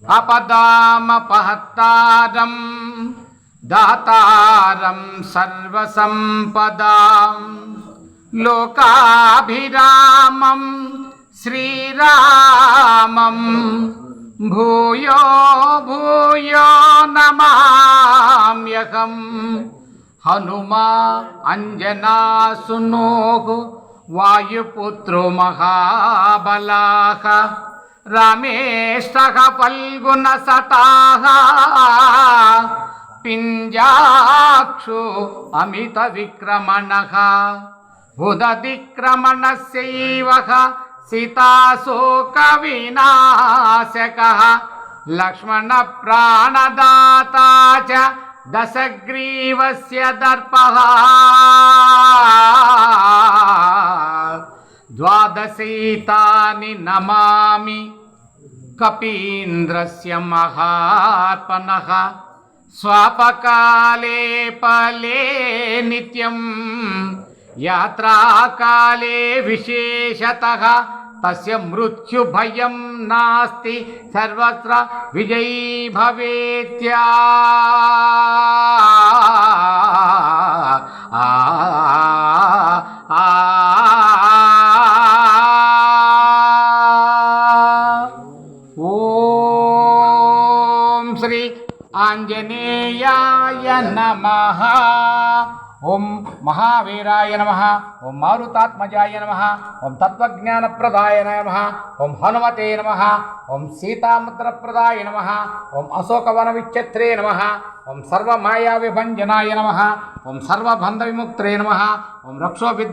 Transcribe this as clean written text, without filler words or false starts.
अपदामपहत्तारं दातारं सर्वसम्पदां लोकाभिरामं श्रीरामं भूयो भूयो नमाम्यहम् हनुमा अंजनासुनोः वायुपुत्रो महाबलाः रमेशः फल्गुनसटाः पिञ्जाक्षो अमितविक्रमणः उदतिक्रमणस्यैवः सीताशोकविनाशकः लक्ष्मणप्राणदाता च दशग्रीवस्य दर्पः द्वादशैतानि नमामि कपीन्द्रस्य महात्मनः स्वापकाले पले नित्यं यात्राकाले विशेषतः तस्य मृत्युभयं नास्ति सर्वत्र विजयी भवेत्या ओम श्री आंजनेयाय नमः। ओम महावीराय नमः। ओम मारुतात्मजाय नमः। ओम तत्वज्ञानप्रदाय नमः। ओम हनुमते नमः। ओम सीतामुद्रप्रदाय नमः। ओम अशोकवनविच्छत्रे नमः। ओम सर्वमायाविभञ्जनाय नमः। ओम सर्वबन्धविमुक्त्रे नमः। ओम रक्षो